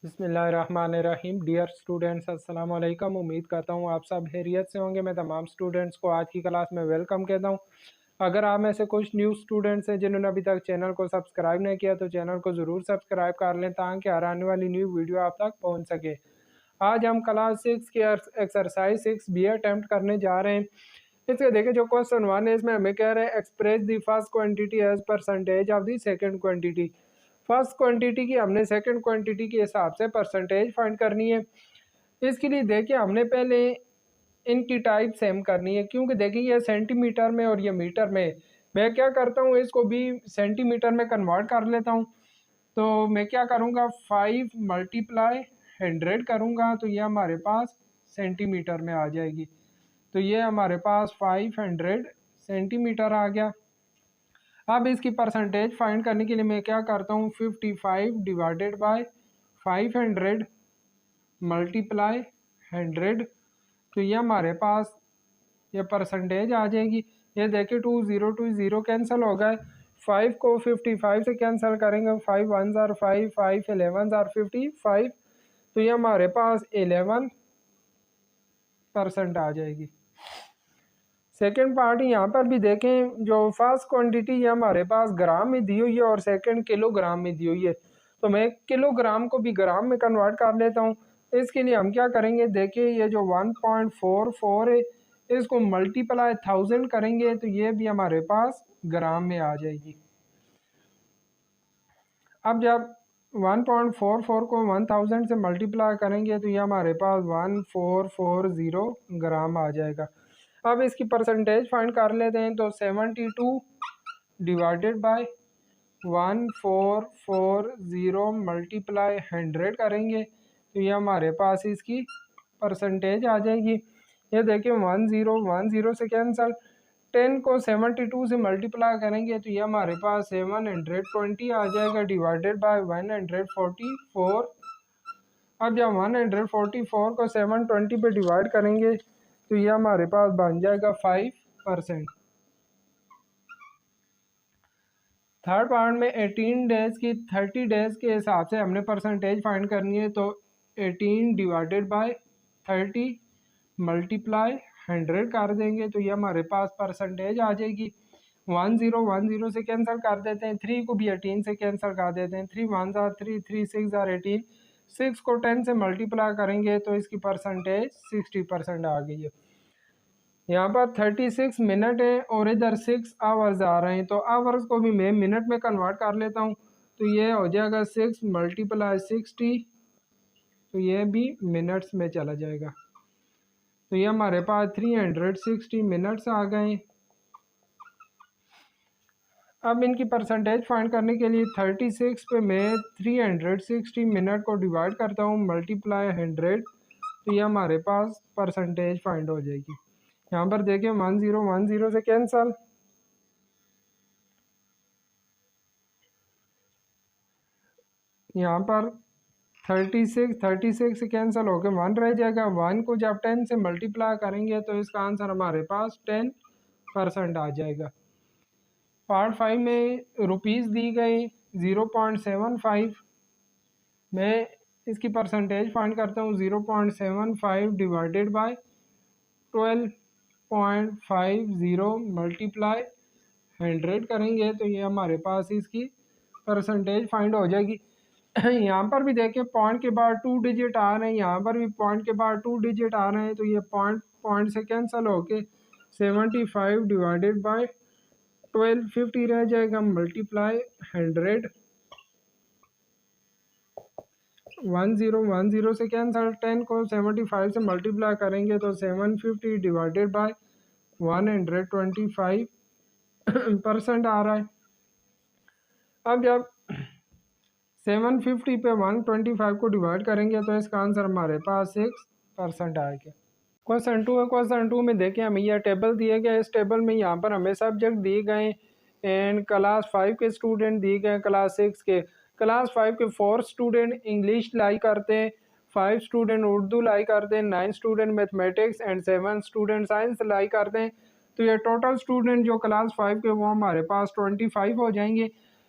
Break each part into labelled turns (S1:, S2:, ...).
S1: बिस्मिल्लाहिर्रहमानिर्रहीम। Dear students, अस्सलाम वालेकुम। उम्मीद करता हूँ आप सब खैरियत से होंगे। मैं तमाम स्टूडेंट्स को आज की क्लास में वेलकम कहता हूँ। अगर आप में से कुछ न्यू स्टूडेंट्स हैं जिन्होंने अभी तक चैनल को सब्सक्राइब नहीं किया तो चैनल को ज़रूर सब्सक्राइब कर लें ताकि हर आने वाली न्यू वीडियो आप तक पहुँच सके। आज हम क्लास 6 की एक्सरसाइज 6 बी अटैम्प्ट करने जा रहे हैं। इसके देखिए जो क्वेश्चन 1 है इसमें हमें कह रहे हैं express the first quantity as percentage of the second quantity. First quantity की हमने सेकंड क्वांटिटी के हिसाब से परसेंटेज फाइंड करनी है। इसके लिए देखिए हमने पहले इनकी टाइप सेम करनी है, क्योंकि देखिए ये सेंटीमीटर में और ये मीटर में। मैं क्या करता हूँ, इसको भी सेंटीमीटर में कन्वर्ट कर लेता हूँ। तो मैं क्या करूँगा, 5 मल्टीप्लाई 100 करूँगा तो ये हमारे पास सेंटीमीटर में आ जाएगी। तो ये हमारे पास 500 सेंटीमीटर आ गया। अब इसकी परसेंटेज फाइंड करने के लिए मैं क्या करता हूँ, 55 डिवाइडेड बाय 500 मल्टीप्लाई 100। तो ये हमारे पास ये परसेंटेज आ जाएगी। ये देखिए 2 0 कैंसिल हो गए। 5 को 55 से कैंसिल करेंगे, 5 1 ज़ार 5, 5 11 ज़ार 55। तो ये हमारे पास 11% आ जाएगी। सेकेंड पार्ट यहाँ पर भी देखें, जो फर्स्ट क्वांटिटी ये हमारे पास ग्राम में दी हुई है और सेकंड किलोग्राम में दी हुई है। तो मैं किलोग्राम को भी ग्राम में कन्वर्ट कर लेता हूँ। इसके लिए हम क्या करेंगे, देखिए ये जो 1.44 है इसको मल्टीप्लाई 1000 करेंगे तो ये भी हमारे पास ग्राम में आ जाएगी। अब जब 1.44 को 1000 से मल्टीप्लाई करेंगे तो ये हमारे पास 1440 ग्राम आ जाएगा। अब इसकी परसेंटेज फाइंड कर लेते हैं। तो 72 डिवाइडेड बाय 1440 मल्टीप्लाई 100 करेंगे तो ये हमारे पास इसकी परसेंटेज आ जाएगी। ये देखिए 10 से कैंसिल, 10 को 72 से मल्टीप्लाई करेंगे तो ये हमारे पास 720 आ जाएगा डिवाइडेड बाय 144। अब जब 144 को 720 पे डिवाइड करेंगे तो ये हमारे पास बन जाएगा 5%। थर्ड पार्ट में 18 डेज की 30 डेज के हिसाब से हमने परसेंटेज फाइंड करनी है। तो 18 डिवाइडेड बाय 30 मल्टीप्लाई 100 कर देंगे तो ये हमारे पास परसेंटेज आ जाएगी। 10 से कैंसिल कर देते हैं, 3 को भी 18 से कैंसिल कर देते हैं। 3 1 ज़ार 3, 3 6 ज़ार 18, 6 को 10 से मल्टीप्लाई करेंगे तो इसकी परसेंटेज 60% आ गई है। यहाँ पर 36 मिनट है और इधर 6 आवर्स आ रहे हैं, तो आवर्स को भी मैं मिनट में कन्वर्ट कर लेता हूँ। तो ये हो जाएगा 6 मल्टीप्लाई 60, तो ये भी मिनट्स में चला जाएगा। तो ये हमारे पास 360 मिनट्स आ गए। अब इनकी परसेंटेज फाइंड करने के लिए 36 पे मैं 360 मिनट को डिवाइड करता हूँ मल्टीप्लाई 100, तो ये हमारे पास परसेंटेज फाइंड हो जाएगी। यहाँ पर देखिए 10 से कैंसल, यहाँ पर 36 से कैंसिल होकर 1 रह जाएगा। 1 को जब 10 से मल्टीप्लाई करेंगे तो इसका आंसर हमारे पास 10% आ जाएगा। पार्ट 5 में रुपीज़ दी गई 0.75। मैं इसकी परसेंटेज फाइंड करता हूँ। 0.75 डिवाइडेड बाय 12.50 मल्टीप्लाई 100 करेंगे तो ये हमारे पास इसकी परसेंटेज फाइंड हो जाएगी। यहाँ पर भी देखें पॉइंट के बाद 2 डिजिट आ रहे हैं, यहाँ पर भी पॉइंट के बाद 2 डिजिट आ रहे हैं, तो ये पॉइंट से कैंसिल होके 75 डिवाइडेड बाय 1250 रह जाएगा मल्टीप्लाई 100। 10 से कैंसिल, 10 को 75 से मल्टीप्लाई करेंगे तो 750 डिवाइडेड बाय 125% आ रहा है। अब जब 750 पे 125 को डिवाइड करेंगे तो इसका आंसर हमारे पास 6% आएगा। क्वेश्चन 2 है। क्वेश्चन 2 में देखें हमें यह टेबल दिए गए। इस टेबल में यहाँ पर हमें सब्जेक्ट दिए गए एंड क्लास 5 के स्टूडेंट दिए गए, क्लास 6 के। क्लास 5 के 4 स्टूडेंट इंग्लिश लाई करते हैं, 5 स्टूडेंट उर्दू लाई करते हैं, 9 student mathematics and 7 student science लाई करते हैं। तो ये टोटल स्टूडेंट जो क्लास 5 के वो हमारे पास 25 हो जाएंगे।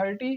S1: 30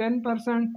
S1: 10%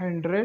S1: 100،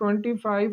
S1: 25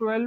S1: 12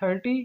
S1: 30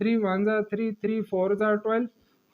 S1: 3 1 3 3 4 12،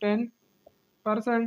S1: 10%،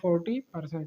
S1: 40%۔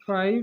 S1: 5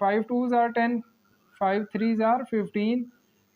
S1: 5 2 10، 5 3 15،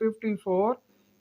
S1: 54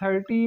S1: 30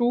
S1: 2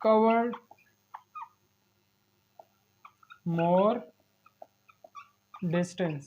S1: covered more distance۔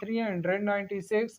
S1: 396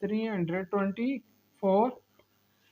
S1: 324.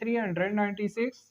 S1: 396،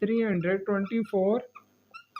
S1: 324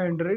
S1: 100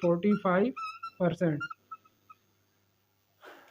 S1: 45%.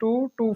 S1: to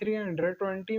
S1: 320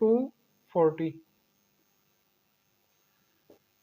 S1: 240.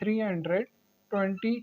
S1: 320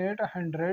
S1: 800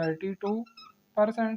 S1: 32%.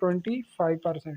S1: 25%.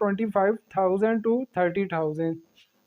S1: 25,000 to 30,000.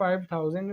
S1: 5,000.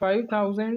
S1: 5,000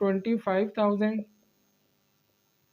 S1: 25,000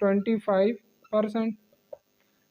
S1: 25%.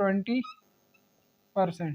S1: 20%.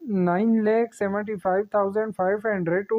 S1: 9,75,500 to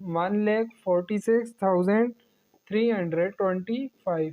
S1: 1,46,325.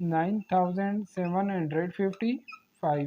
S1: 9,755.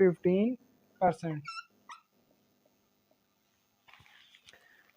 S1: 15%.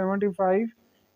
S1: 75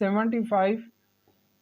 S1: 75.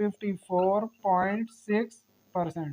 S1: 54.6%.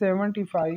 S1: 75.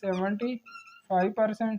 S1: 75%.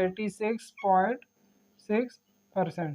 S1: 86.6%۔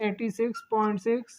S1: 86.6۔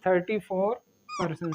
S1: 34%۔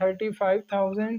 S1: 35,000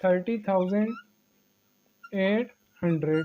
S1: 30,800۔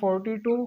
S1: 4200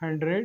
S1: 100،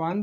S1: 10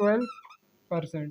S1: 12%۔